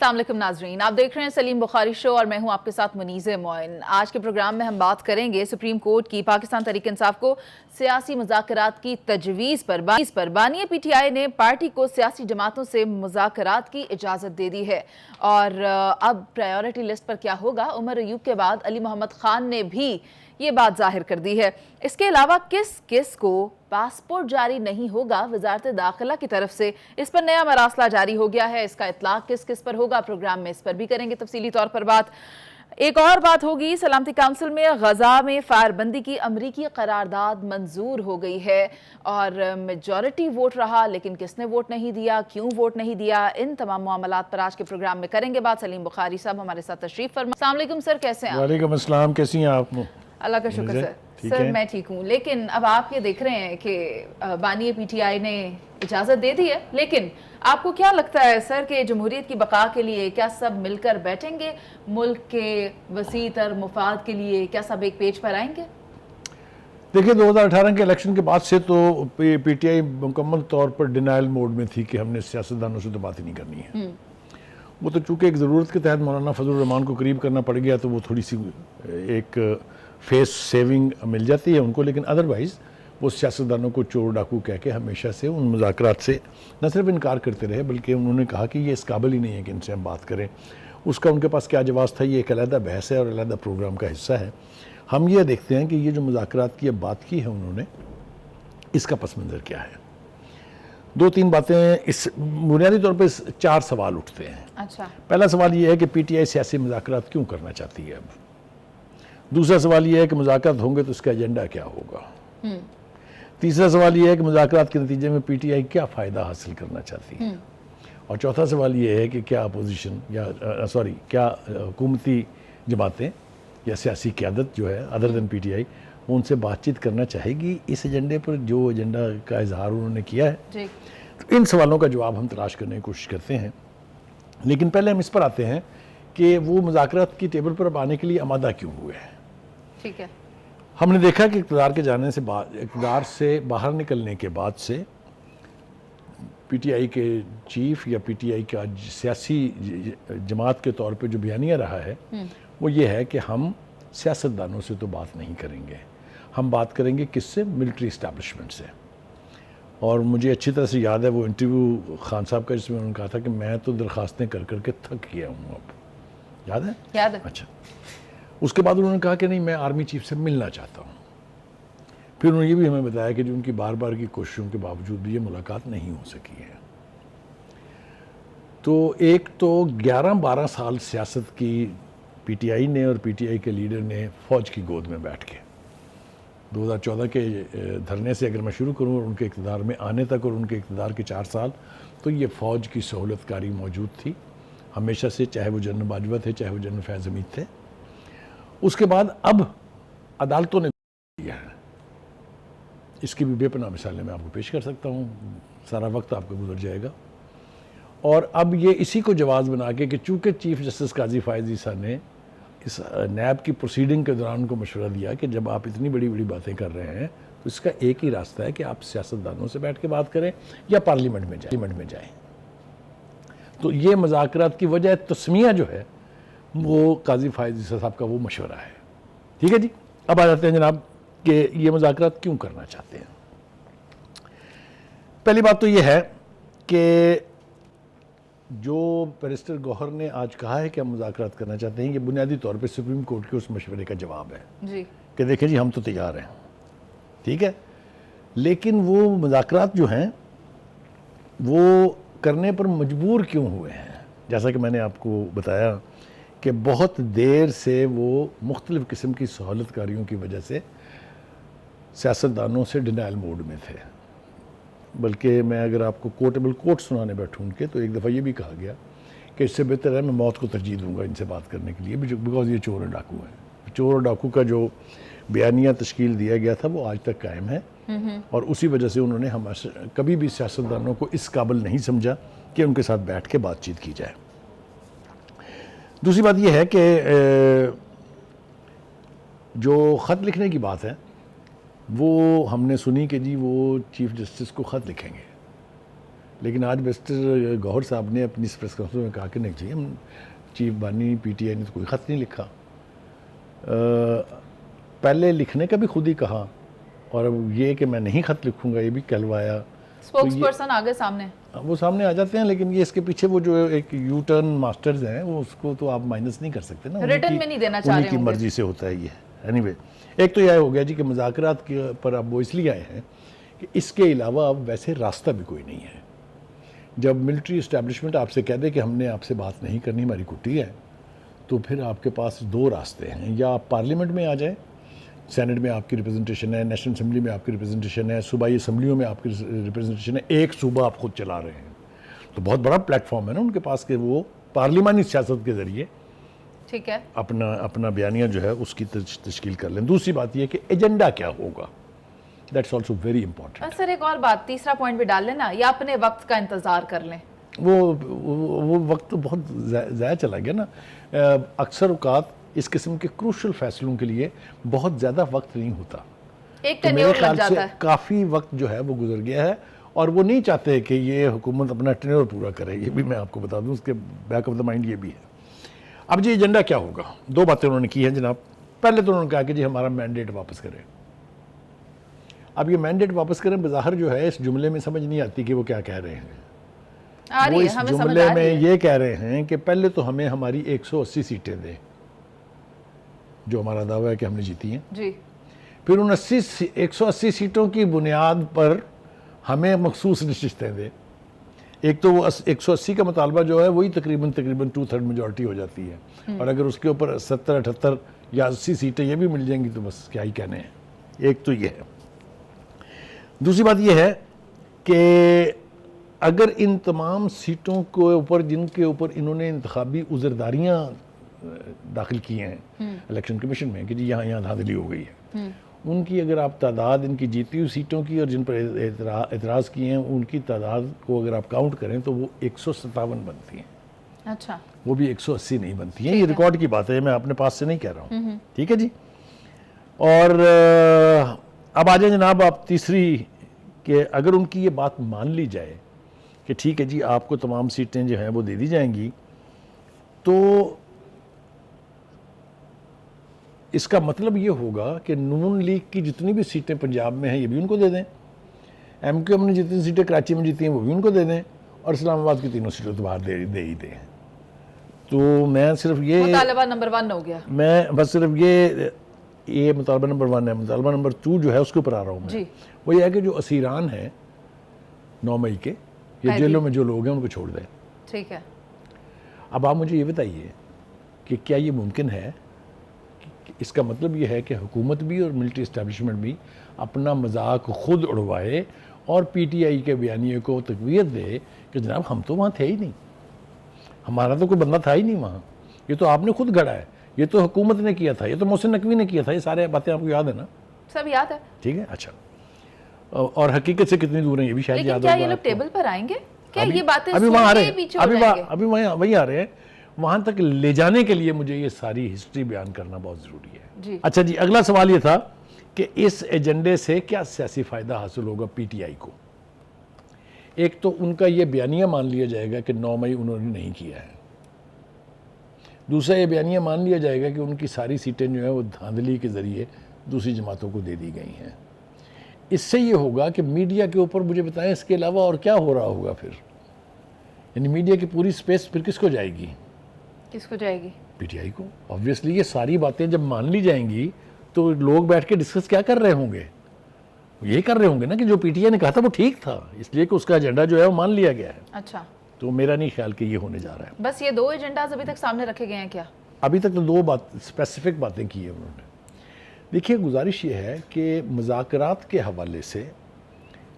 السلام علیکم ناظرین، آپ دیکھ رہے ہیں سلیم بخاری شو اور میں ہوں آپ کے ساتھ منیز معین۔ آج کے پروگرام میں ہم بات کریں گے سپریم کورٹ کی پاکستان تحریک انصاف کو سیاسی مذاکرات کی تجویز پر۔ بانی پی ٹی آئی نے پارٹی کو سیاسی جماعتوں سے مذاکرات کی اجازت دے دی ہے، اور اب پرائیورٹی لسٹ پر کیا ہوگا؟ عمر ایوب کے بعد علی محمد خان نے بھی یہ بات ظاہر کر دی ہے۔ اس کے علاوہ کس کو پاسپورٹ جاری نہیں ہوگا، وزارت داخلہ کی طرف سے اس پر نیا مراسلہ جاری ہو گیا ہے۔ اس کا اطلاق کس پر ہوگا، پروگرام میں اس پر بھی کریں گے تفصیلی طور پر بات۔ ایک اور بات ہوگی، سلامتی کونسل میں غزہ میں فائر بندی کی امریکی قرارداد منظور ہو گئی ہے، اور میجورٹی ووٹ رہا، لیکن کس نے ووٹ نہیں دیا، کیوں ووٹ نہیں دیا، ان تمام معاملات پر آج کے پروگرام میں کریں گے بات۔ سلیم بخاری صاحب ہمارے ساتھ تشریف فرما۔ السلام علیکم سر، کیسے ہیں آپ؟ وعلیکم السلام، کیسی ہیں آپ؟ اللہ کا شکر سر، میں ٹھیک ہوں۔ لیکن اب آپ یہ دیکھ رہے ہیں کہ بانی پی ٹی آئی نے اجازت دے دی ہے، لیکن آپ کو کیا لگتا ہے سر کہ جمہوریت کی بقا کے لیے کیا سب مل کر بیٹھیں گے، ملک کے وسیع تر مفاد کے لیے کیا سب ایک پیج پر آئیں گے؟ دیکھیں 2018 کے الیکشن کے بعد سے تو پی ٹی آئی مکمل طور پر ڈینائل موڈ میں تھی کہ ہم نے سیاستدانوں سے تو بات ہی نہیں کرنی ہے۔ وہ تو چونکہ ایک ضرورت کے تحت مولانا فضل الرحمان کو قریب کرنا پڑ گیا تو وہ تھوڑی سی ایک فیس سیونگ مل جاتی ہے ان کو، لیکن ادروائز وہ سیاستدانوں کو چور ڈاکو کہہ کے ہمیشہ سے ان مذاکرات سے نہ صرف انکار کرتے رہے، بلکہ انہوں نے کہا کہ یہ اس قابل ہی نہیں ہے کہ ان سے ہم بات کریں۔ اس کا ان کے پاس کیا جواز تھا، یہ ایک علیحدہ بحث ہے اور علیحدہ پروگرام کا حصہ ہے۔ ہم یہ دیکھتے ہیں کہ یہ جو مذاکرات کی اب بات کی ہے انہوں نے، اس کا پس منظر کیا ہے۔ دو تین باتیں اس بنیادی طور پہ 4 سوال اٹھتے ہیں۔ اچھا، پہلا سوال یہ ہے کہ پی ٹی آئی سیاسی مذاکرات کیوں کرنا چاہتی ہے اب؟ دوسرا سوال یہ ہے کہ مذاکرات ہوں گے تو اس کا ایجنڈا کیا ہوگا؟ تیسرا سوال یہ ہے کہ مذاکرات کے نتیجے میں پی ٹی آئی کیا فائدہ حاصل کرنا چاہتی ہے؟ اور چوتھا سوال یہ ہے کہ کیا اپوزیشن کیا حکومتی جماعتیں یا سیاسی قیادت جو ہے other then P T I ان سے بات چیت کرنا چاہے گی اس ایجنڈے پر جو ایجنڈا کا اظہار انہوں نے کیا ہے؟ تو ان سوالوں کا جواب ہم تلاش کرنے کی کوشش کرتے ہیں، لیکن پہلے ہم اس پر آتے ہیں کہ وہ مذاکرات کی ٹیبل پر اب آنے کے لیے آمادہ کیوں ہوئے ہیں۔ ٹھیک ہے، ہم نے دیکھا کہ اقتدار کے جانے سے اقتدار سے باہر نکلنے کے بعد سے پی ٹی آئی کے چیف یا پی ٹی آئی کا سیاسی جماعت کے طور پہ جو بیانیہ رہا ہے وہ یہ ہے کہ ہم سیاستدانوں سے تو بات نہیں کریں گے، ہم بات کریں گے کس سے؟ ملٹری اسٹیبلشمنٹ سے۔ اور مجھے اچھی طرح سے یاد ہے وہ انٹرویو خان صاحب کا جس میں انہوں نے کہا تھا کہ میں تو درخواستیں کر کر کے تھک گیا ہوں اب۔ یاد ہے؟ یاد ہے۔ اچھا، اس کے بعد انہوں نے کہا کہ نہیں، میں آرمی چیف سے ملنا چاہتا ہوں۔ پھر انہوں نے یہ بھی ہمیں بتایا کہ جو ان کی بار بار کی کوششوں کے باوجود بھی یہ ملاقات نہیں ہو سکی ہے۔ تو ایک تو 11-12 سال سیاست کی پی ٹی آئی نے اور پی ٹی آئی کے لیڈر نے فوج کی گود میں بیٹھ کے 2014 کے دھرنے سے اگر میں شروع کروں اور ان کے اقتدار میں آنے تک اور ان کے اقتدار کے 4 سال، تو یہ فوج کی سہولت کاری موجود تھی ہمیشہ سے، چاہے وہ جنرل باجوہ تھے چاہے وہ جنرل فیض حمید تھے۔ اس کے بعد اب عدالتوں نے دیا ہے، اس کی بھی بے پناہ مثالیں میں آپ کو پیش کر سکتا ہوں، سارا وقت آپ کا گزر جائے گا۔ اور اب یہ اسی کو جواز بنا کے کہ چونکہ چیف جسٹس قاضی فائز عیسیٰ نے اس نیب کی پروسیڈنگ کے دوران کو مشورہ دیا کہ جب آپ اتنی بڑی بڑی باتیں کر رہے ہیں تو اس کا ایک ہی راستہ ہے کہ آپ سیاستدانوں سے بیٹھ کے بات کریں یا پارلیمنٹ میں جائیں۔ تو یہ مذاکرات کی وجہ تسمیہ جو ہے وہ قاضی فائز عیسیٰ صاحب کا وہ مشورہ ہے۔ ٹھیک ہے جی، اب آ جاتے ہیں جناب کہ یہ مذاکرات کیوں کرنا چاہتے ہیں۔ پہلی بات تو یہ ہے کہ جو بیرسٹر گوہر نے آج کہا ہے کہ ہم مذاکرات کرنا چاہتے ہیں، یہ بنیادی طور پہ سپریم کورٹ کے اس مشورے کا جواب ہے جی کہ دیکھیں جی ہم تو تیار ہیں، ٹھیک ہے، لیکن وہ مذاکرات جو ہیں وہ کرنے پر مجبور کیوں ہوئے ہیں؟ جیسا کہ میں نے آپ کو بتایا کہ بہت دیر سے وہ مختلف قسم کی سہولت کاریوں کی وجہ سے سیاستدانوں سے ڈینائل موڈ میں تھے۔ بلکہ میں اگر آپ کو کوٹیبل کوٹ سنانے بیٹھوں ان کے، تو ایک دفعہ یہ بھی کہا گیا کہ اس سے بہتر ہے میں موت کو ترجیح دوں گا ان سے بات کرنے کے لیے، بیکاز یہ چور اور ڈاکو ہیں۔ چور اور ڈاکو کا جو بیانیہ تشکیل دیا گیا تھا وہ آج تک قائم ہے، اور اسی وجہ سے انہوں نے کبھی بھی سیاستدانوں کو اس قابل نہیں سمجھا کہ ان کے ساتھ بیٹھ کے بات چیت کی جائے۔ دوسری بات یہ ہے کہ جو خط لکھنے کی بات ہے وہ ہم نے سنی کہ جی وہ چیف جسٹس کو خط لکھیں گے، لیکن آج مسٹر گوہر صاحب نے اپنی پریس کانفرنس میں کہا کہ نہیں جی ہم چیف بانی پی ٹی آئی نے تو کوئی خط نہیں لکھا. پہلے لکھنے کا بھی خود ہی کہا اور اب یہ کہ میں نہیں خط لکھوں گا یہ بھی کہلوایا. اسپوکس پرسن آگے سامنے وہ سامنے آ جاتے ہیں لیکن یہ اس کے پیچھے وہ جو ایک یو ٹرن ماسٹرز ہیں وہ اس کو تو آپ مائنس نہیں کر سکتے نا. ریٹن میں نہیں دینا چاہ رہے انہی کی مرضی سے ہوتا ہے یہ. اینی وے ایک تو یہ ہو گیا جی کہ مذاکرات کے پر اب وہ اس لیے آئے ہیں کہ اس کے علاوہ اب ویسے راستہ بھی کوئی نہیں ہے. جب ملٹری اسٹیبلشمنٹ آپ سے کہہ دے کہ ہم نے آپ سے بات نہیں کرنی ہماری کٹی ہے تو پھر آپ کے پاس دو راستے ہیں. یا آپ پارلیمنٹ میں آ جائیں, سینٹ میں آپ کی ریپرزنٹیشن ہے, نیشنل اسمبلی میں آپ کی ریپرزنٹیشن ہے, صوبائی اسمبلیوں میں آپ کی ریپرزنٹیشن ہے, ایک صوبہ آپ خود چلا رہے ہیں تو بہت بڑا پلیٹ فارم ہے نا ان کے پاس کہ وہ پارلیمانی سیاست کے ذریعے ٹھیک ہے اپنا بیانیہ جو ہے اس کی تشکیل کر لیں. دوسری بات یہ کہ ایجنڈا کیا ہوگا, دیٹس آلسو ویری امپورٹنٹ. سر ایک اور بات, تیسرا پوائنٹ بھی ڈال لیں نا, یا اپنے وقت کا انتظار کر لیں. وہ وقت تو بہت ضائع چلا گیا نا. اکثر اوقات اس قسم کے کروشل فیصلوں کے لیے بہت زیادہ وقت نہیں ہوتا. ایک تو میرے ٹینیور لگ خیال سے جاتا ہے. کافی وقت جو ہے وہ گزر گیا ہے اور وہ نہیں چاہتے کہ یہ حکومت اپنا ٹینیور پورا کرے. یہ بھی میں آپ کو بتا دوں, اس کے بیک آف دا مائنڈ یہ بھی ہے. اب جی ایجنڈا کیا ہوگا, دو باتیں انہوں نے کی ہیں جناب. پہلے تو انہوں نے کہا کہ جی ہمارا مینڈیٹ واپس کریں. اب یہ مینڈیٹ واپس کریں بظاہر جو ہے اس جملے میں سمجھ نہیں آتی کہ وہ کیا کہہ رہے ہیں. وہ اس جملے میں یہ کہہ رہے ہیں کہ پہلے تو ہمیں ہماری 180 سیٹیں دیں جو ہمارا دعویٰ ہے کہ ہم نے جیتی ہیں جی. پھر ان 180 سیٹوں کی بنیاد پر ہمیں مخصوص نشستیں دیں. ایک تو وہ 180 کا مطالبہ جو ہے وہی تقریباً 2/3 میجورٹی ہو جاتی ہے اور اگر اس کے اوپر 70 78 یا 80 سیٹیں یہ بھی مل جائیں گی تو بس کیا ہی کہنے ہیں. ایک تو یہ ہے. دوسری بات یہ ہے کہ اگر ان تمام سیٹوں کے اوپر جن کے اوپر انہوں نے انتخابی عذرداریاں داخل کی ہیں الیکشن کمیشن میں کہ جی یہاں دھاندلی ہو گئی ہے, ان کی اگر آپ تعداد ان کی جیتی ہوئی سیٹوں کی اور جن پر اعتراض کیے ہیں ان کی تعداد کو اگر آپ کاؤنٹ کریں تو وہ 157 بنتی ہیں. اچھا, وہ بھی 180 نہیں بنتی ہیں. یہ ریکارڈ کی بات ہے, میں اپنے پاس سے نہیں کہہ رہا ہوں. ٹھیک ہے جی. اور اب آ جائیں جناب آپ تیسری, کہ اگر ان کی یہ بات مان لی جائے کہ ٹھیک ہے جی آپ کو تمام سیٹیں جو ہیں وہ دے دی جائیں گی تو اس کا مطلب یہ ہوگا کہ نون لیگ کی جتنی بھی سیٹیں پنجاب میں ہیں یہ بھی ان کو دے دیں, ایم کیو ایم نے جتنی سیٹیں کراچی میں جیتی ہیں وہ بھی ان کو دے دیں, اور اسلام آباد کی تینوں سیٹیں تو باہر دے ہی دیں. تو میں صرف یہ مطالبہ نمبر 1 ہو گیا. میں بس صرف یہ مطالبہ نمبر 1 ہے. مطالبہ نمبر 2 جو ہے اس کے اوپر آ رہا ہوں میں. وہ یہ ہے کہ جو اسیران ہیں 9 مئی کے, یہ جیلوں میں جو لوگ ہیں ان کو چھوڑ دیں. ٹھیک ہے. اب آپ مجھے یہ بتائیے کہ کیا یہ ممکن ہے؟ اس کا مطلب یہ ہے کہ حکومت بھی اور ملٹری اسٹیبلشمنٹ بھی اپنا مذاق خود اڑوائے اور پی ٹی آئی کے بیانیے کو تقویت دے کہ جناب ہم تو وہاں تھے ہی نہیں, ہمارا تو کوئی بندہ تھا ہی نہیں وہاں, یہ تو آپ نے خود گھڑا ہے, یہ تو حکومت نے کیا تھا, یہ تو محسن نقوی نے کیا تھا. یہ سارے باتیں آپ کو یاد ہے نا؟ سب یاد ہے. ٹھیک ہے. اچھا, اور حقیقت سے کتنی دور ہیں یہ بھی شاید یاد ہوگا. لیکن کیا یہ لوگ ٹیبل پر آئیں گے؟ کیا یہ باتیں ابھی وہاں آ رہے ہیں, ابھی وہی آ رہے ہیں. وہاں تک لے جانے کے لیے مجھے یہ ساری ہسٹری بیان کرنا بہت ضروری ہے. اچھا جی, اگلا سوال یہ تھا کہ اس ایجنڈے سے کیا سیاسی فائدہ حاصل ہوگا پی ٹی آئی کو. ایک تو ان کا یہ بیانیہ مان لیا جائے گا کہ 9 مئی انہوں نے نہیں کیا ہے. دوسرا یہ بیانیہ مان لیا جائے گا کہ ان کی ساری سیٹیں جو ہیں وہ دھاندلی کے ذریعے دوسری جماعتوں کو دے دی گئی ہیں. اس سے یہ ہوگا کہ میڈیا کے اوپر مجھے بتائیں اس کے علاوہ اور کیا ہو رہا ہوگا پھر. یعنی میڈیا کی پوری سپیس پھر کس کو جائے گی؟ کس کو جائے گی؟ پی ٹی آئی کو. آبویسلی یہ ساری باتیں جب مان لی جائیں گی تو لوگ بیٹھ کے ڈسکس کیا کر رہے ہوں گے؟ یہ کر رہے ہوں گے نا کہ جو پی ٹی آئی نے کہا تھا وہ ٹھیک تھا, اس لیے کہ اس کا ایجنڈا جو ہے وہ مان لیا گیا ہے. اچھا, تو میرا نہیں خیال کہ یہ ہونے جا رہا ہے. بس یہ 2 ایجنڈاز ابھی تک سامنے رکھے گئے ہیں کیا؟ ابھی تک تو 2 اسپیسیفک باتیں کی ہیں انہوں نے. دیکھیے گزارش یہ ہے کہ مذاکرات کے حوالے سے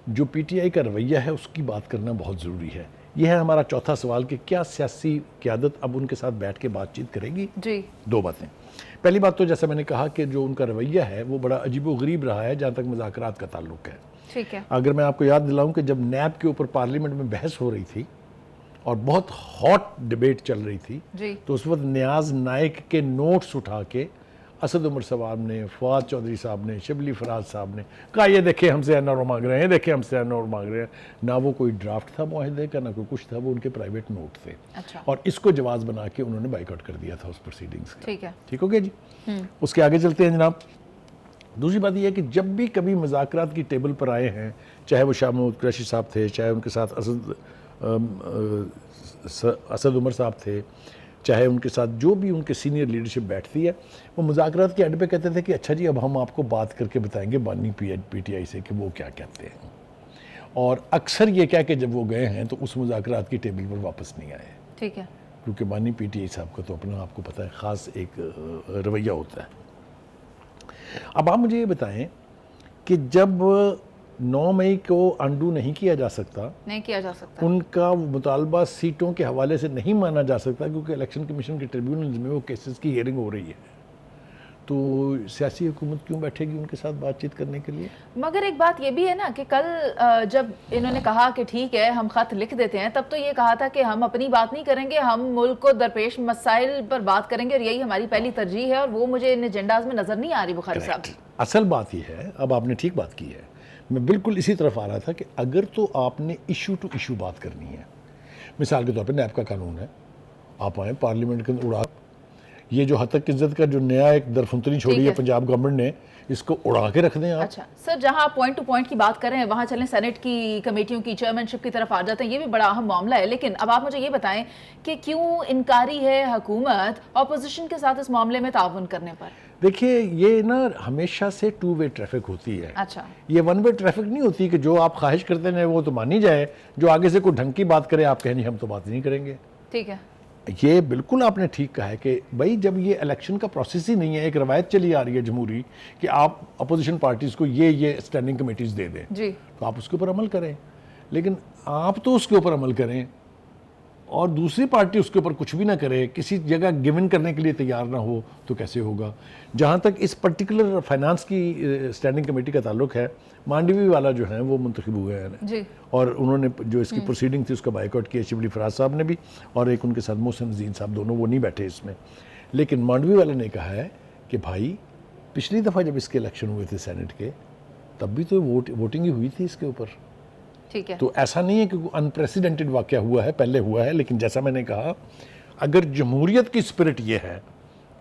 جو پی ٹی آئی کا رویہ ہے اس کی بات کرنا بہت ضروری ہے. یہ ہے ہمارا چوتھا سوال کہ کیا سیاسی قیادت اب ان کے ساتھ بیٹھ کے بات چیت کرے گی؟ جی. 2 باتیں. پہلی بات تو جیسا میں نے کہا کہ جو ان کا رویہ ہے وہ بڑا عجیب و غریب رہا ہے جہاں تک مذاکرات کا تعلق ہے. ٹھیک ہے. اگر میں آپ کو یاد دلاؤں کہ جب نیب کے اوپر پارلیمنٹ میں بحث ہو رہی تھی اور بہت ہاٹ ڈیبیٹ چل رہی تھی, جی. تو اس وقت نیاز نائک کے نوٹس اٹھا کے اسد عمر صاحب نے، فواد چودھری صاحب نے، شبلی فراز صاحب نے کہا یہ دیکھیں ہم سے NRO مانگ رہے ہیں، یہ دیکھیں ہم سے NRO مانگ رہے ہیں. نہ وہ کوئی ڈرافٹ تھا معاہدے کا، نہ کوئی کچھ تھا، وہ ان کے پرائیویٹ نوٹ تھے. اور اس کو جواز بنا کے انہوں نے بائیک آؤٹ کر دیا تھا اس پروسیڈنگز کا. ٹھیک ہو گیا جی. اس کے آگے چلتے ہیں جناب. دوسری بات یہ ہے کہ جب بھی کبھی مذاکرات کی ٹیبل پر آئے ہیں، چاہے وہ شاہ محمود قریشی صاحب تھے، چاہے ان کے ساتھ اسد عمر صاحب تھے، چاہے ان کے ساتھ جو بھی ان کے سینئر لیڈرشپ بیٹھتی ہے، وہ مذاکرات کے اینڈ پہ کہتے تھے کہ اچھا جی اب ہم آپ کو بات کر کے بتائیں گے بانی PTI سے کہ وہ کیا کہتے ہیں. اور اکثر یہ کہہ کہ جب وہ گئے ہیں تو اس مذاکرات کی ٹیبل پر واپس نہیں آئے. ٹھیک ہے. کیونکہ بانی PTI صاحب کا تو اپنا آپ کو پتہ ہے خاص ایک رویہ ہوتا ہے. اب آپ مجھے یہ بتائیں کہ جب 9 مئی کو انڈو نہیں کیا جا سکتا، ان کا مطالبہ سیٹوں کے حوالے سے نہیں مانا جا سکتا کیونکہ الیکشن کمیشن کے ٹریبیونلز میں وہ کیسز کی ہیئرنگ ہو رہی ہے، تو سیاسی حکومت کیوں بیٹھے گی ان کے ساتھ بات چیت کرنے کے لیے؟ مگر ایک بات یہ بھی ہے نا کہ کل جب انہوں نے کہا کہ ٹھیک ہے ہم خط لکھ دیتے ہیں، تب تو یہ کہا تھا کہ ہم اپنی بات نہیں کریں گے، ہم ملک کو درپیش مسائل پر بات کریں گے اور یہی ہماری پہلی ترجیح ہے، اور وہ مجھے ان ایجنڈاز میں نظر نہیں آ رہی بخاری صاحب. اصل بات یہ ہے، اب آپ نے ٹھیک بات کی ہے، میں بالکل اسی طرف آ رہا تھا کہ اگر تو آپ نے ایشو ٹو ایشو بات کرنی ہے، مثال کے طور پہ نیب کا قانون ہے، آپ آئیں پارلیمنٹ کے اندر اڑا، یہ جو حد تک عزت کا جو نیا ایک درفنتری چھوڑی ہے پنجاب گورنمنٹ نے، اس کو اڑا کے رکھ دیں آپ. اچھا سر، جہاں آپ پوائنٹ ٹو پوائنٹ کی بات کر رہے ہیں وہاں چلیں سینٹ کی کمیٹیوں کی چیئرمین شپ کی طرف آ جاتے ہیں، یہ بھی بڑا اہم معاملہ ہے. لیکن اب آپ مجھے یہ بتائیں کہ کیوں انکاری ہے حکومت اپوزیشن کے ساتھ اس معاملے میں تعاون کرنے پر؟ دیکھیے یہ نا ہمیشہ سے 2 وے ٹریفک ہوتی ہے. اچھا، یہ 1 وے ٹریفک نہیں ہوتی کہ جو آپ خواہش کرتے ہیں وہ تو مانی جائے، جو آگے سے کوئی ڈھنگ کی بات کرے آپ کہیں نہیں ہم تو بات نہیں کریں گے. ٹھیک ہے. یہ بالکل آپ نے ٹھیک کہا ہے کہ بھائی جب یہ الیکشن کا پروسیس ہی نہیں ہے، ایک روایت چلی آ رہی ہے جمہوری کہ آپ اپوزیشن پارٹیز کو یہ اسٹینڈنگ کمیٹیز دے دیں جی، تو آپ اس کے اوپر عمل کریں. لیکن آپ تو اس کے اوپر عمل کریں اور دوسری پارٹی اس کے اوپر کچھ بھی نہ کرے، کسی جگہ گیون کرنے کے لیے تیار نہ ہو تو کیسے ہوگا؟ جہاں تک اس پرٹیکولر فائنانس کی اسٹینڈنگ کمیٹی کا تعلق ہے، مانڈوی والا جو ہیں وہ منتخب ہوئے ہیں جی، اور انہوں نے جو اس کی پروسیڈنگ تھی اس کا بائیک آؤٹ کیا، شبلی فراز صاحب نے بھی، اور ایک ان کے ساتھ محسن زین صاحب، دونوں وہ نہیں بیٹھے اس میں. لیکن مانڈوی والے نے کہا ہے کہ بھائی پچھلی دفعہ جب اس کے الیکشن ہوئے تھے سینٹ کے، تب بھی تو ووٹنگ ہی ہوئی تھی اس کے اوپر. ٹھیک ہے. تو ایسا نہیں ہے کہ انپریسیڈنٹڈ واقعہ ہوا ہے، پہلے ہوا ہے. لیکن جیسا میں نے کہا اگر جمہوریت کی اسپرٹ یہ ہے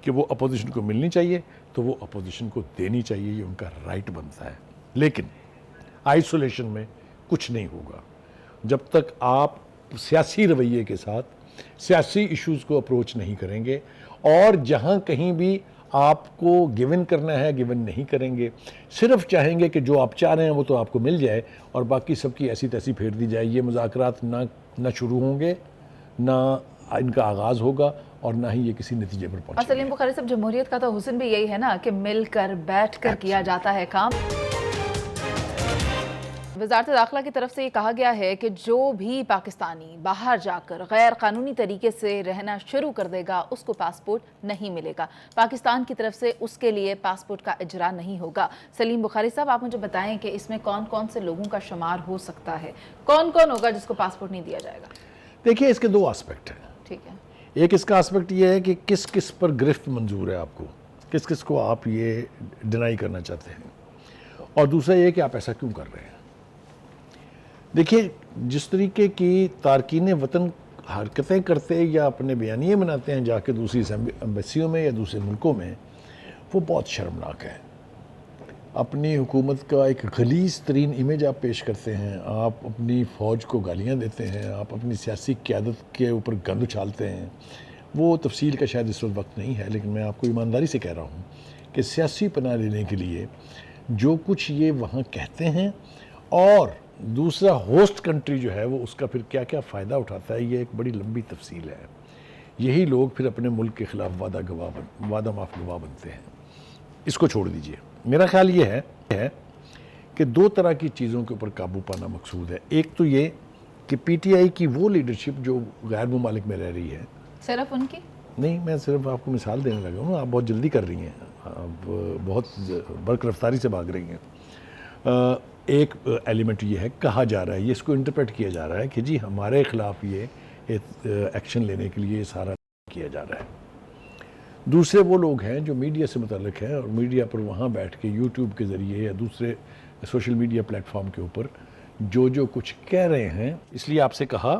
کہ وہ اپوزیشن کو ملنی چاہیے تو وہ اپوزیشن کو دینی چاہیے، یہ ان کا رائٹ بنتا ہے. لیکن آئسولیشن میں کچھ نہیں ہوگا جب تک آپ سیاسی رویے کے ساتھ سیاسی ایشوز کو اپروچ نہیں کریں گے، اور جہاں کہیں بھی آپ کو گیون کرنا ہے گیون نہیں کریں گے، صرف چاہیں گے کہ جو آپ چاہ رہے ہیں وہ تو آپ کو مل جائے اور باقی سب کی ایسی تیسی پھیر دی جائے. یہ مذاکرات نہ شروع ہوں گے، نہ ان کا آغاز ہوگا، اور نہ ہی یہ کسی نتیجے پر پہنچے گا. سلیم بخاری صاحب، جمہوریت کا تو حسن بھی یہی ہے نا کہ مل کر بیٹھ کر کیا جاتا ہے کام. وزارت داخلہ کی طرف سے یہ کہا گیا ہے کہ جو بھی پاکستانی باہر جا کر غیر قانونی طریقے سے رہنا شروع کر دے گا اس کو پاسپورٹ نہیں ملے گا. پاکستان کی طرف سے اس کے لیے پاسپورٹ کا اجرا نہیں ہوگا. سلیم بخاری صاحب، آپ مجھے بتائیں کہ اس میں کون کون سے لوگوں کا شمار ہو سکتا ہے، کون کون ہوگا جس کو پاسپورٹ نہیں دیا جائے گا؟ دیکھیے اس کے 2 آسپیکٹ ہیں. ٹھیک ہے. ایک اس کا آسپیکٹ یہ ہے کہ کس کس پر گرفت منظور ہے آپ کو، کس کس کو آپ یہ ڈینائی کرنا چاہتے ہیں، اور دوسرا یہ کہ آپ ایسا کیوں کر رہے ہیں. دیکھیے جس طریقے کی تارکین وطن حرکتیں کرتے یا اپنے بیانیے بناتے ہیں جا کے دوسری ایمبیسیوں میں یا دوسرے ملکوں میں، وہ بہت شرمناک ہے. اپنی حکومت کا ایک غلیظ ترین امیج آپ پیش کرتے ہیں، آپ اپنی فوج کو گالیاں دیتے ہیں، آپ اپنی سیاسی قیادت کے اوپر گند اچھالتے ہیں. وہ تفصیل کا شاید اس وقت نہیں ہے، لیکن میں آپ کو ایمانداری سے کہہ رہا ہوں کہ سیاسی پناہ لینے کے لیے جو کچھ یہ وہاں کہتے ہیں اور دوسرا ہوسٹ کنٹری جو ہے وہ اس کا پھر کیا کیا فائدہ اٹھاتا ہے، یہ ایک بڑی لمبی تفصیل ہے. یہی لوگ پھر اپنے ملک کے خلاف وعدہ معاف گواہ بنتے ہیں. اس کو چھوڑ دیجئے. میرا خیال یہ ہے کہ 2 طرح کی چیزوں کے اوپر قابو پانا مقصود ہے. ایک تو یہ کہ پی ٹی آئی کی وہ لیڈرشپ جو غیر ممالک میں رہ رہی ہے، صرف ان کی نہیں، میں صرف آپ کو مثال دینے لگا ہوں، آپ بہت جلدی کر رہی ہیں، آپ بہت برق رفتاری سے بھاگ رہی ہیں. ایک ایلیمنٹ یہ ہے، کہا جا رہا ہے، یہ اس کو انٹرپریٹ کیا جا رہا ہے کہ جی ہمارے خلاف یہ ایکشن لینے کے لیے سارا کیا جا رہا ہے. دوسرے وہ لوگ ہیں جو میڈیا سے متعلق ہیں اور میڈیا پر وہاں بیٹھ کے یوٹیوب کے ذریعے یا دوسرے سوشل میڈیا پلیٹ فارم کے اوپر جو کچھ کہہ رہے ہیں. اس لیے آپ سے کہا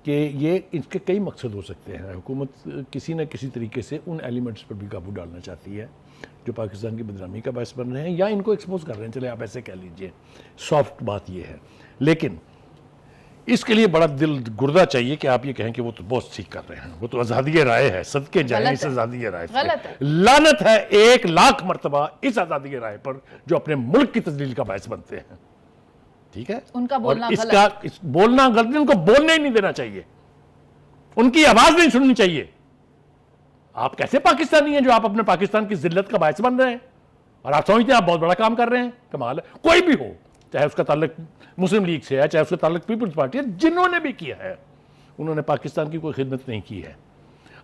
کہ یہ اس کے کئی مقصد ہو سکتے ہیں. حکومت کسی نہ کسی طریقے سے ان ایلیمنٹس پر بھی قابو ڈالنا چاہتی ہے جو پاکستان کی بدنامی کا باعث بن رہے ہیں یا ان کو ایکسپوز کر رہے ہیں. چلے آپ ایسے کہہ لیجئے, سافٹ بات یہ ہے. لیکن اس کے لیے بڑا دل گردہ چاہیے کہ آپ یہ کہیں کہ وہ تو بہت ٹھیک کر رہے ہیں, وہ تو آزادی رائے ہے, صدقے جائیں اس آزادی رائے سے. لعنت ہے 1,00,000 مرتبہ اس آزادی رائے پر جو اپنے ملک کی تذلیل کا باعث بنتے ہیں. ٹھیک ہے, ان کا بولنا غلط, بولنا غلط, ان کو بولنے ہی نہیں دینا چاہیے, ان کی آواز نہیں سننی چاہیے. آپ کیسے پاکستانی ہیں جو آپ اپنے پاکستان کی ذلت کا باعث بن رہے ہیں اور آپ سمجھتے ہیں آپ بہت بڑا کام کر رہے ہیں. کمال ہے. کوئی بھی ہو, چاہے اس کا تعلق مسلم لیگ سے ہے, چاہے اس کا تعلق پیپلز پارٹی ہے, جنہوں نے بھی کیا ہے انہوں نے پاکستان کی کوئی خدمت نہیں کی ہے.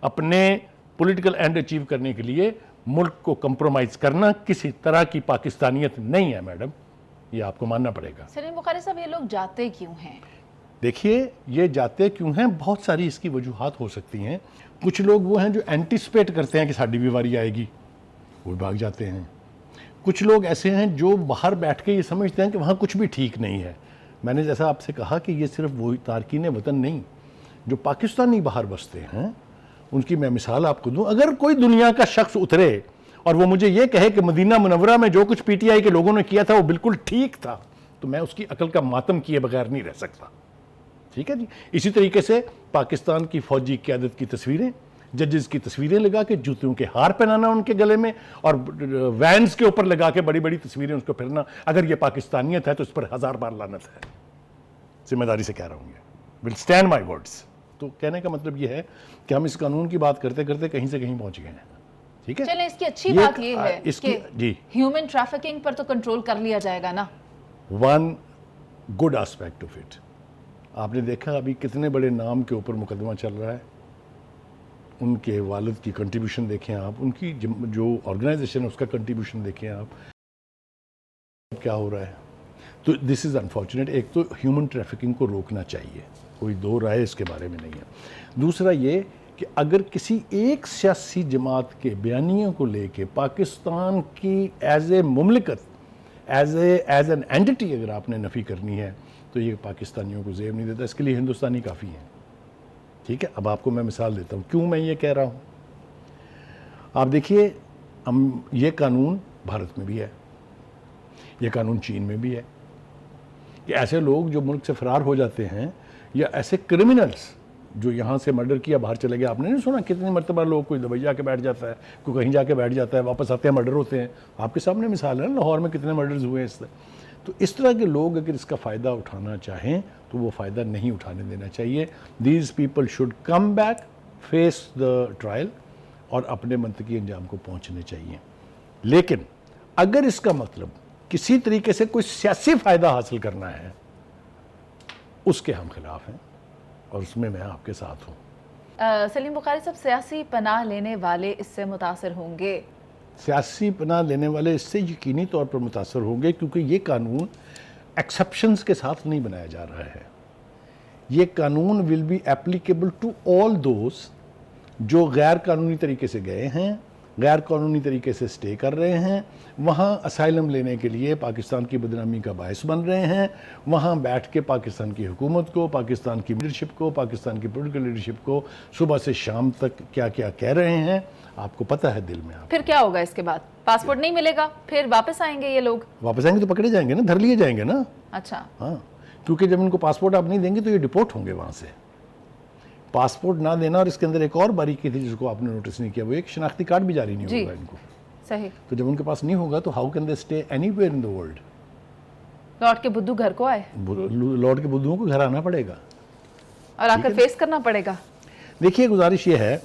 اپنے پولیٹیکل اینڈ اچیو کرنے کے لیے ملک کو کمپرومائز کرنا کسی طرح کی پاکستانیت نہیں ہے میڈم, یہ آپ کو ماننا پڑے گا. سلیم بخاری صاحب, یہ لوگ جاتے کیوں ہیں؟ دیکھیے یہ جاتے کیوں ہیں, بہت ساری اس کی وجوہات ہو سکتی ہیں. کچھ لوگ وہ ہیں جو اینٹیسپیٹ کرتے ہیں کہ ساڈی بھی واری آئے گی, وہ بھاگ جاتے ہیں. کچھ لوگ ایسے ہیں جو باہر بیٹھ کے یہ سمجھتے ہیں کہ وہاں کچھ بھی ٹھیک نہیں ہے. میں نے جیسا آپ سے کہا کہ یہ صرف وہی تارکین وطن نہیں, جو پاکستانی باہر بستے ہیں ان کی میں مثال آپ کو دوں. اگر کوئی دنیا کا شخص اترے اور وہ مجھے یہ کہے کہ مدینہ منورہ میں جو کچھ پی ٹی آئی کے لوگوں نے کیا تھا وہ بالکل ٹھیک تھا, تو میں اس کی عقل کا ماتم کیے بغیر نہیں رہ سکتا. ٹھیک ہے جی. اسی طریقے سے پاکستان کی فوجی قیادت کی تصویریں, ججز کی تصویریں لگا کے جوتیوں کے ہار پہنانا ان کے گلے میں اور وینز کے اوپر لگا کے بڑی بڑی تصویریں اس کو پھرنا, اگر یہ پاکستانیت ہے تو اس پر 1000 بار لعنت ہے. ذمہ داری سے کہہ رہا ہوں, یہ ول اسٹینڈ مائی ورڈز. تو کہنے کا مطلب یہ ہے کہ ہم اس قانون کی بات کرتے کرتے کہیں سے کہیں پہنچ گئے ہیں. ٹھیک ہے, چلیں اس کی اچھی بات یہ ہے کہ جی ہیومن ٹریفکنگ پر تو کنٹرول کر لیا جائے گا نا. One good aspect of it, آپ نے دیکھا ابھی کتنے بڑے نام کے اوپر مقدمہ چل رہا ہے, ان کے والد کی کنٹریبیوشن دیکھیں آپ, ان کی جو آرگنائزیشن ہے اس کا کنٹریبیوشن دیکھیں آپ, کیا ہو رہا ہے. تو دس از انفارچونیٹ. ایک تو ہیومن ٹریفکنگ کو روکنا چاہیے, کوئی دو رائے اس کے بارے میں نہیں ہے. دوسرا یہ کہ اگر کسی ایک سیاسی جماعت کے بیانیوں کو لے کے پاکستان کی ایز اے مملکت, ایز این اینٹی اگر آپ نے نفی کرنی ہے تو یہ پاکستانیوں کو زیب نہیں دیتا. اس کے لیے ہندوستانی کافی ہیں. ٹھیک ہے, اب آپ کو میں مثال دیتا ہوں کیوں میں یہ کہہ رہا ہوں. آپ دیکھیے, یہ قانون بھارت میں بھی ہے, یہ قانون چین میں بھی ہے کہ ایسے لوگ جو ملک سے فرار ہو جاتے ہیں یا ایسے کرمنلز جو یہاں سے مرڈر کیا باہر چلے گئے. آپ نے نہیں سنا کتنی مرتبہ لوگ, کوئی دبئی جا کے بیٹھ جاتا ہے, کوئی کہیں جا کے بیٹھ جاتا ہے, واپس آتے ہیں مرڈر ہوتے ہیں. آپ کے سامنے مثال ہے نا, لاہور میں کتنے مرڈرز ہوئے ہیں اس طرح. تو اس طرح کے لوگ اگر اس کا فائدہ اٹھانا چاہیں تو وہ فائدہ نہیں اٹھانے دینا چاہیے. These people should come back, face the trial اور اپنے منطقی انجام کو پہنچنے چاہیے. لیکن اگر اس کا مطلب کسی طریقے سے کوئی سیاسی فائدہ حاصل کرنا ہے, اس کے ہم خلاف ہیں اور اس میں آپ کے ساتھ ہوں. سلیم بخاری صاحب, سیاسی پناہ لینے والے اس سے متاثر ہوں گے؟ سیاسی پناہ لینے والے اس سے یقینی طور پر متاثر ہوں گے, کیونکہ یہ قانون ایکسیپشنز کے ساتھ نہیں بنایا جا رہا ہے. یہ قانون will be applicable to all those جو غیر قانونی طریقے سے گئے ہیں, غیر قانونی طریقے سے سٹے کر رہے ہیں, وہاں اسائلم لینے کے لیے پاکستان کی بدنامی کا باعث بن رہے ہیں, وہاں بیٹھ کے پاکستان کی حکومت کو, پاکستان کی لیڈرشپ کو, پاکستان کی پولیٹیکل لیڈرشپ کو صبح سے شام تک کیا کیا کہہ رہے ہیں. آپ کو پتہ ہے دل میں. آپ پھر کیا ہوگا اس کے بعد؟ پاسپورٹ نہیں ملے گا, پھر واپس آئیں گے یہ لوگ؟ واپس آئیں گے تو پکڑے جائیں گے نا, دھر لیے جائیں گے نا. اچھا, ہاں, کیونکہ جب ان کو پاسپورٹ آپ نہیں دیں گے تو یہ ڈپورٹ ہوں گے وہاں سے. پاسپورٹ نہ دینا, اور اس کے اندر ایک اور باریکی تھی جس کو آپ نے نوٹس نہیں کیا, وہ ایک شناختی کارڈ بھی جاری نہیں ہوگا ان کو. صحیح. تو جب ان کے پاس نہیں ہوگا تو how can they stay any where in the world. لوٹ کے بدھو گھر کو آئے, لوٹ کے بدھوؤں کو گھر آنا پڑے گا اور آ کر فیس کرنا پڑے گا. دیکھیے, گزارش یہ ہے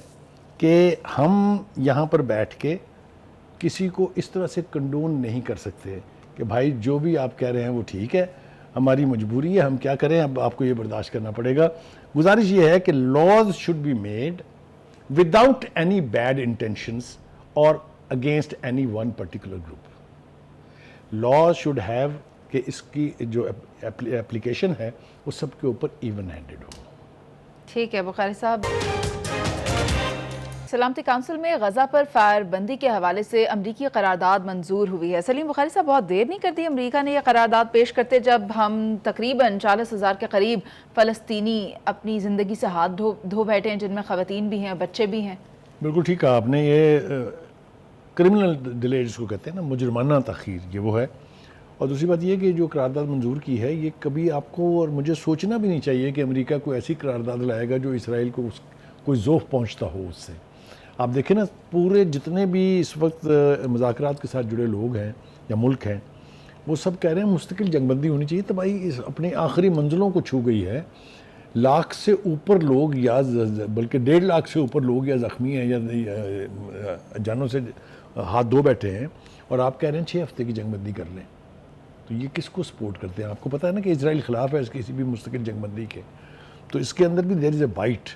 کہ ہم یہاں پر بیٹھ کے کسی کو اس طرح سے کنڈون نہیں کر سکتے کہ بھائی جو بھی آپ کہہ رہے ہیں وہ ٹھیک ہے, ہماری مجبوری ہے, ہم کیا کریں, اب آپ کو یہ برداشت کرنا پڑے گا. گزارش یہ ہے کہ laws should be made without any bad intentions اور against any one particular group. Laws should have کہ اس کی جو اپلیکیشن ہے وہ سب کے اوپر ایون ہینڈڈ ہو. ٹھیک ہے بخاری صاحب. سلامتی کونسل میں غزہ پر فائر بندی کے حوالے سے امریکی قرارداد منظور ہوئی ہے. سلیم بخاری صاحب، بہت دیر نہیں کرتی امریکہ نے یہ قرارداد پیش کرتے جب ہم تقریباً 40,000 کے قریب فلسطینی اپنی زندگی سے ہاتھ دھو بیٹھے ہیں، جن میں خواتین بھی ہیں، بچے بھی ہیں. بالکل ٹھیک کہا آپ نے. یہ کرمنل ڈیلے جس کو کہتے ہیں نا، مجرمانہ تاخیر، یہ وہ ہے. اور دوسری بات یہ کہ جو قرارداد منظور کی ہے، یہ کبھی آپ کو اور مجھے سوچنا بھی نہیں چاہیے کہ امریکہ کوئی ایسی قرارداد لائے گا جو اسرائیل کو کوئی ذوق پہنچتا ہو اس سے. آپ دیکھیں نا، پورے جتنے بھی اس وقت مذاکرات کے ساتھ جڑے لوگ ہیں یا ملک ہیں، وہ سب کہہ رہے ہیں مستقل جنگ بندی ہونی چاہیے. تو بھائی اپنی آخری منزلوں کو چھو گئی ہے. لاکھ سے اوپر لوگ یا بلکہ 1.5 لاکھ سے اوپر لوگ یا زخمی ہیں یا جانوں سے ہاتھ دھو بیٹھے ہیں، اور آپ کہہ رہے ہیں 6 ہفتے کی جنگ بندی کر لیں. تو یہ کس کو سپورٹ کرتے ہیں؟ آپ کو پتہ ہے نا کہ اسرائیل خلاف ہے اس کسی بھی مستقل جنگ بندی کے. تو اس کے اندر بھی دیر از اے بائٹ.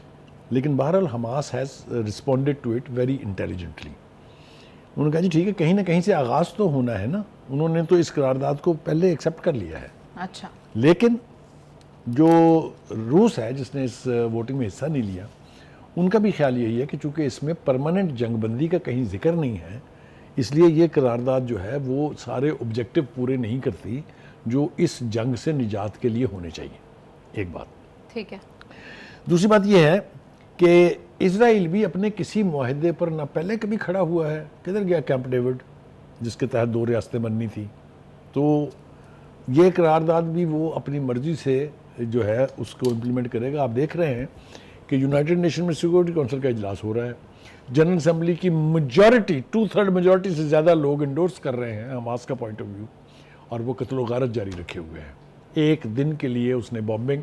لیکن بہرحال Hamas has responded to it very intelligently. انہوں نے کہا جی ٹھیک ہے، کہیں نہ کہیں سے آغاز تو ہونا ہے نا. انہوں نے تو اس قرارداد کو پہلے ایکسیپٹ کر لیا ہے. اچھا. لیکن جو روس ہے جس نے اس ووٹنگ میں حصہ نہیں لیا، ان کا بھی خیال یہی ہے کہ چونکہ اس میں پرماننٹ جنگ بندی کا کہیں ذکر نہیں ہے، اس لیے یہ قرارداد جو ہے وہ سارے آبجیکٹو پورے نہیں کرتی جو اس جنگ سے نجات کے لیے ہونے چاہیے. ایک بات. ٹھیک ہے. دوسری بات یہ ہے کہ اسرائیل بھی اپنے کسی معاہدے پر نہ پہلے کبھی کھڑا ہوا ہے. کدھر گیا کیمپ ڈیوڈ جس کے تحت 2 ریاستیں بننی تھی؟ تو یہ قرارداد بھی وہ اپنی مرضی سے جو ہے اس کو امپلیمنٹ کرے گا. آپ دیکھ رہے ہیں کہ یونائٹڈ نیشن میں سیکورٹی کونسل کا اجلاس ہو رہا ہے. جنرل اسمبلی کی میجورٹی 2/3 میجورٹی سے زیادہ لوگ انڈورس کر رہے ہیں حماس کا پوائنٹ آف ویو، اور وہ قتل و غارت جاری رکھے ہوئے ہیں. ایک دن کے لیے اس نے بامبنگ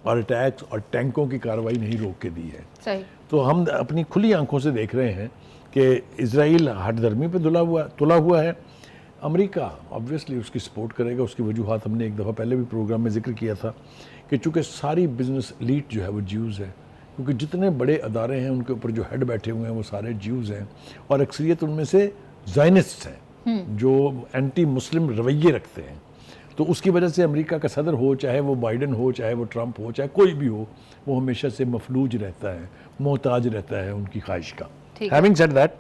اور اٹیکس اور ٹینکوں کی کارروائی نہیں روک کے دی ہے. صحیح. تو ہم اپنی کھلی آنکھوں سے دیکھ رہے ہیں کہ اسرائیل ہٹ دھرمی پہ تلا ہوا ہے. امریکہ آبویسلی اس کی سپورٹ کرے گا. اس کی وجوہات ہم نے ایک دفعہ پہلے بھی پروگرام میں ذکر کیا تھا کہ چونکہ ساری بزنس لیڈ جو ہے وہ جیوز ہے، کیونکہ جتنے بڑے ادارے ہیں ان کے اوپر جو ہیڈ بیٹھے ہوئے ہیں وہ سارے جیوز ہیں، اور اکثریت ان میں سے زائنسٹ ہیں جو اینٹی مسلم رویے رکھتے ہیں. تو اس کی وجہ سے امریکہ کا صدر ہو، چاہے وہ بائیڈن ہو، چاہے وہ ٹرمپ ہو، چاہے کوئی بھی ہو، وہ ہمیشہ سے مفلوج رہتا ہے، محتاج رہتا ہے ان کی خواہش کا. ہیونگ سیڈ دیٹ،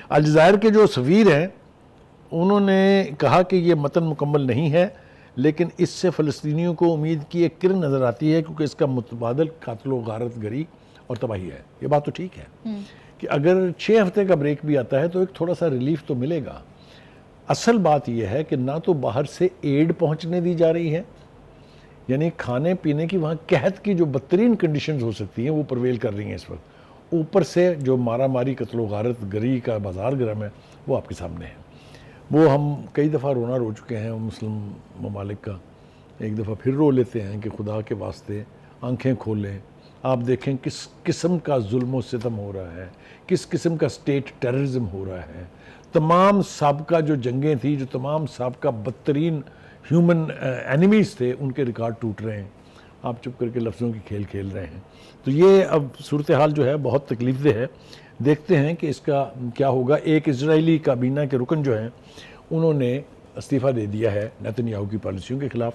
الجزائر کے جو سفیر ہیں انہوں نے کہا کہ یہ متن مکمل نہیں ہے، لیکن اس سے فلسطینیوں کو امید کی ایک کرن نظر آتی ہے، کیونکہ اس کا متبادل قتل و غارت گری اور تباہی ہے. یہ بات تو ٹھیک ہے کہ اگر 6 ہفتے کا بریک بھی آتا ہے تو ایک تھوڑا سا ریلیف تو ملے گا. اصل بات یہ ہے کہ نہ تو باہر سے ایڈ پہنچنے دی جا رہی ہے، یعنی کھانے پینے کی وہاں قحط کی جو بدترین کنڈیشنز ہو سکتی ہیں وہ پرویل کر رہی ہیں اس وقت. اوپر سے جو مارا ماری قتل و غارت گری کا بازار گرم ہے وہ آپ کے سامنے ہے. وہ ہم کئی دفعہ رونا رو چکے ہیں مسلم ممالک کا. ایک دفعہ پھر رو لیتے ہیں کہ خدا کے واسطے آنکھیں کھولیں. آپ دیکھیں کس قسم کا ظلم و ستم ہو رہا ہے، کس قسم کا سٹیٹ ٹیررزم ہو رہا ہے. تمام سابقہ جو جنگیں تھیں، جو تمام سابقہ بدترین ہیومن اینیمیز تھے، ان کے ریکارڈ ٹوٹ رہے ہیں. آپ چپ کر کے لفظوں کی کھیل کھیل رہے ہیں. تو یہ اب صورتحال جو ہے بہت تکلیف دہ ہے. دیکھتے ہیں کہ اس کا کیا ہوگا. ایک اسرائیلی کابینہ کے رکن جو ہیں انہوں نے استعفیٰ دے دیا ہے نیتن یاہو کی پالیسیوں کے خلاف،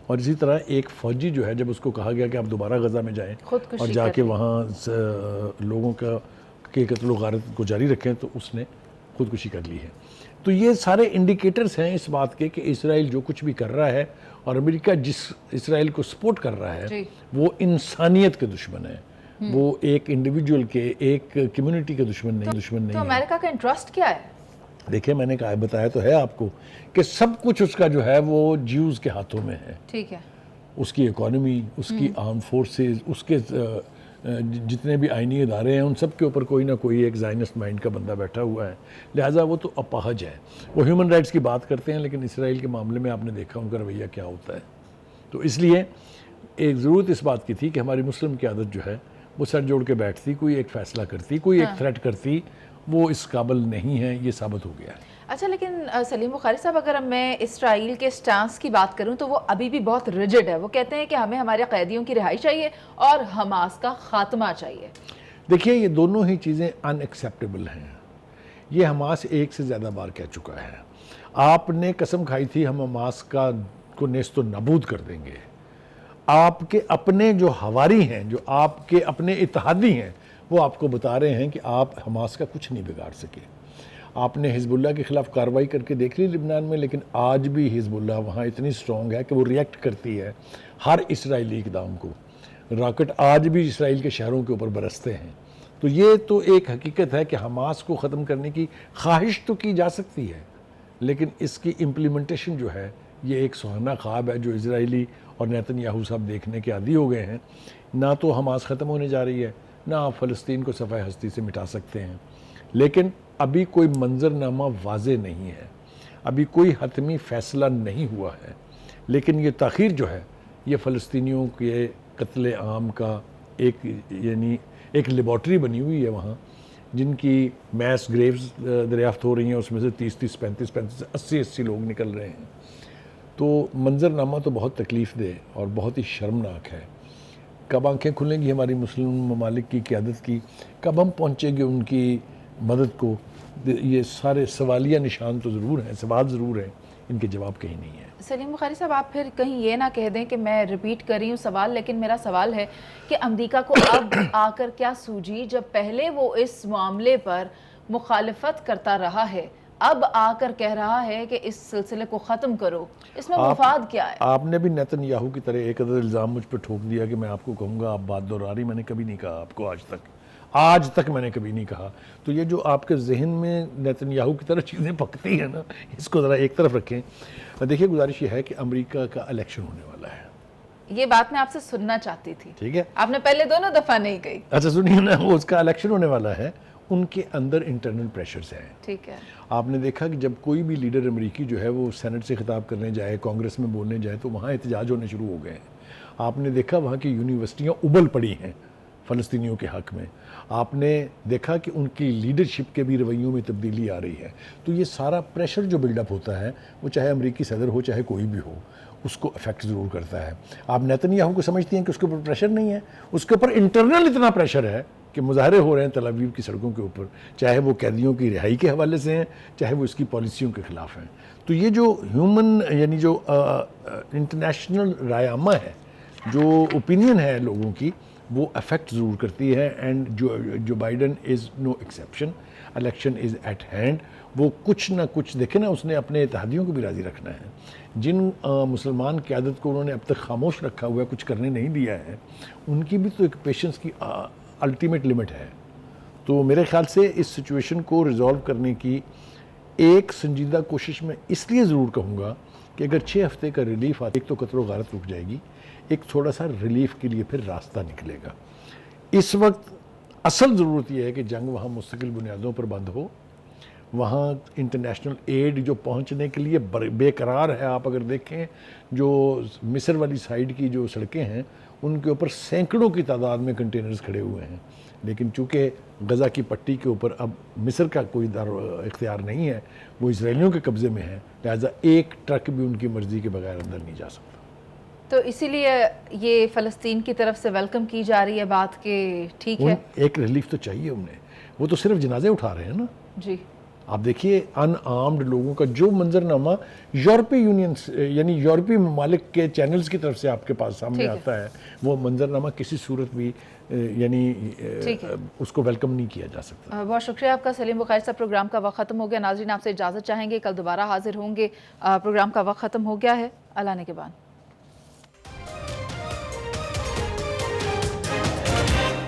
اور اسی طرح ایک فوجی جو ہے جب اس کو کہا گیا کہ آپ دوبارہ غزہ میں جائیں اور جا کے وہاں لوگوں کے قتل و غارت کو جاری رکھیں، تو اس نے خودکشی کر لی ہے. تو یہ سارے انڈیکیٹرز ہیں اس بات کے کہ اسرائیل جو کچھ بھی کر رہا ہے اور امریکہ جس اسرائیل کو سپورٹ کر رہا ہے وہ انسانیت کے دشمن ہے. وہ ایک انڈیویجول کے، ایک کمیونٹی کے دشمن نہیں تو امریکہ کا انٹرسٹ کیا ہے؟ دیکھیں میں نے بتایا تو ہے آپ کو کہ سب کچھ اس کا جو ہے وہ جیوز کے ہاتھوں میں ہے. ٹھیک ہے. اس کی اکانومی، اس کی آرم فورسز، اس کے جتنے بھی آئینی ادارے ہیں ان سب کے اوپر کوئی نہ کوئی ایک زائنسٹ مائنڈ کا بندہ بیٹھا ہوا ہے. لہٰذا وہ تو اپاہج ہے. وہ ہیومن رائٹس کی بات کرتے ہیں لیکن اسرائیل کے معاملے میں آپ نے دیکھا ان کا رویہ کیا ہوتا ہے. تو اس لیے ایک ضرورت اس بات کی تھی کہ ہماری مسلم قیادت جو ہے وہ سر جوڑ کے بیٹھتی، کوئی ایک فیصلہ کرتی، کوئی ایک تھریٹ کرتی. وہ اس قابل نہیں ہے، یہ ثابت ہو گیا ہے. اچھا، لیکن سلیم بخاری صاحب اگر میں اسرائیل کے سٹانس کی بات کروں تو وہ ابھی بھی بہت ریجڈ ہے. وہ کہتے ہیں کہ ہمیں ہمارے قیدیوں کی رہائی چاہیے اور حماس کا خاتمہ چاہیے. دیکھیے یہ دونوں ہی چیزیں ان ایکسیپٹیبل ہیں. یہ حماس ایک سے زیادہ بار کہہ چکا ہے. آپ نے قسم کھائی تھی ہم حماس کو نیست و نابود کر دیں گے. آپ کے اپنے جو حواری ہیں، جو آپ کے اپنے اتحادی ہیں، وہ آپ کو بتا رہے ہیں کہ آپ حماس کا کچھ نہیں بگاڑ سکے. آپ نے حزب اللہ کے خلاف کارروائی کر کے دیکھ لی لبنان میں، لیکن آج بھی حزب اللہ وہاں اتنی سٹرونگ ہے کہ وہ ریئیکٹ کرتی ہے ہر اسرائیلی اقدام کو. راکٹ آج بھی اسرائیل کے شہروں کے اوپر برستے ہیں. تو یہ تو ایک حقیقت ہے کہ حماس کو ختم کرنے کی خواہش تو کی جا سکتی ہے، لیکن اس کی امپلیمنٹیشن جو ہے یہ ایک سہانا خواب ہے جو اسرائیلی اور نیتن یاہو صاحب دیکھنے کے عادی ہو گئے ہیں. نہ تو حماس ختم ہونے جا رہی ہے، نہ آپ فلسطین کو صفحہ ہستی سے مٹا سکتے ہیں. لیکن ابھی کوئی منظر نامہ واضح نہیں ہے، ابھی کوئی حتمی فیصلہ نہیں ہوا ہے. لیکن یہ تاخیر جو ہے یہ فلسطینیوں کے قتل عام کا ایک لیبارٹری بنی ہوئی ہے وہاں، جن کی میس گریوز دریافت ہو رہی ہیں، اس میں سے 30 35 80 لوگ نکل رہے ہیں. تو منظر نامہ تو بہت تکلیف دہ اور بہت ہی شرمناک ہے. کب آنکھیں کھلیں گی ہماری مسلم ممالک کی قیادت کی، کب ہم پہنچیں گے ان کی مدد کو؟ یہ سارے سوالیہ نشان تو ضرور ہیں، سوال ضرور ہیں، ان کے جواب کہیں نہیں ہے. سلیم بخاری صاحب، آپ پھر کہیں یہ نہ کہہ دیں کہ میں ریپیٹ کر رہی ہوں سوال، لیکن میرا سوال ہے کہ امریکہ کو اب آ کر کیا سوجی جب پہلے وہ اس معاملے پر مخالفت کرتا رہا ہے، اب آ کر کہہ رہا ہے کہ اس سلسلے کو ختم کرو؟ اس میں مفاد کیا ہے؟ آپ نے بھی نیتن یاہو کی طرح ایک عدد الزام مجھ پہ ٹھوک دیا کہ میں آپ کو کہوں گا آپ بات دہرا رہی. میں نے کبھی نہیں کہا آپ کو، آج تک میں نے کبھی نہیں کہا. تو یہ جو آپ کے ذہن میں نیتن یاہو کی طرح چیزیں پکتی ہیں نا، اس کو ذرا ایک طرف رکھیں. دیکھیے گزارش یہ ہے کہ امریکہ کا الیکشن ہونے والا ہے. یہ بات میں آپ سے سننا چاہتی تھی. ٹھیک ہے، آپ نے پہلے دونوں دفعہ نہیں کہی. اچھا سنیے نا، وہ اس کا الیکشن ہونے والا ہے. ان کے اندر انٹرنل پریشرز ہیں. ٹھیک ہے. آپ نے دیکھا کہ جب کوئی بھی لیڈر امریکی جو ہے وہ سینٹ سے خطاب کرنے جائے، کانگریس میں بولنے جائے، تو وہاں احتجاج ہونے شروع ہو گئے ہیں. آپ نے دیکھا وہاں کی یونیورسٹیاں ابل پڑی ہیں فلسطینیوں کے حق میں. آپ نے دیکھا کہ ان کی لیڈرشپ کے بھی رویوں میں تبدیلی آ رہی ہے. تو یہ سارا پریشر جو بلڈ اپ ہوتا ہے، وہ چاہے امریکی صدر ہو چاہے کوئی بھی ہو، اس کو افیکٹ ضرور کرتا ہے. آپ نیتن یاہو کو سمجھتی ہیں کہ اس کے اوپر پریشر نہیں ہے، اس کے اوپر انٹرنل اتنا پریشر ہے کہ مظاہرے ہو رہے ہیں تل ابیب کی سڑکوں کے اوپر، چاہے وہ قیدیوں کی رہائی کے حوالے سے ہیں، چاہے وہ اس کی پالیسیوں کے خلاف ہیں. تو یہ جو جو انٹرنیشنل رائے عامہ ہے، جو اوپینین ہے لوگوں کی، وہ افیکٹ ضرور کرتی ہے. And Joe Biden is no exception. Election is at hand. وہ کچھ نہ کچھ دیکھیں نا، اس نے اپنے اتحادیوں کو بھی راضی رکھنا ہے. جن مسلمان قیادت کو انہوں نے اب تک خاموش رکھا ہوا ہے، کچھ کرنے نہیں دیا ہے، ان کی بھی تو ایک پیشنس کی الٹیمیٹ لمٹ ہے. تو میرے خیال سے اس سچویشن کو ریزالو کرنے کی ایک سنجیدہ کوشش میں اس لیے ضرور کہوں گا کہ اگر 6 ہفتے کا ریلیف آتا ہے، ایک تو قتل و غارت رک جائے گی، ایک تھوڑا سا ریلیف کے لیے پھر راستہ نکلے گا. اس وقت اصل ضرورت یہ ہے کہ جنگ وہاں مستقل بنیادوں پر بند ہو. وہاں انٹرنیشنل ایڈ جو پہنچنے کے لیے بے قرار ہے. آپ اگر دیکھیں جو مصر والی سائیڈ کی جو سڑکیں ہیں، ان کے اوپر سینکڑوں کی تعداد میں کنٹینرز کھڑے ہوئے ہیں. لیکن چونکہ غزہ کی پٹی کے اوپر اب مصر کا کوئی اختیار نہیں ہے، وہ اسرائیلیوں کے قبضے میں ہے، لہٰذا ایک ٹرک بھی ان کی مرضی کے بغیر اندر نہیں جا سکتا. تو اسی لیے یہ فلسطین کی طرف سے ویلکم کی جا رہی ہے بات کہ ٹھیک ہے، ایک ریلیف تو چاہیے انہیں. وہ تو صرف جنازے اٹھا رہے ہیں نا. جی آپ دیکھیے ان آرمڈ لوگوں کا جو منظر نامہ یورپی یونین یورپی ممالک کے چینلز کی طرف سے آپ کے پاس سامنے آتا ہے، وہ منظر نامہ کسی صورت بھی اس کو ویلکم نہیں کیا جا سکتا. بہت شکریہ آپ کا سلیم بخاری صاحب. پروگرام کا وقت ختم ہو گیا. ناظرین آپ سے اجازت چاہیں گے، کل دوبارہ حاضر ہوں گے. پروگرام کا وقت ختم ہو گیا ہے. اللہ نے کے بعد.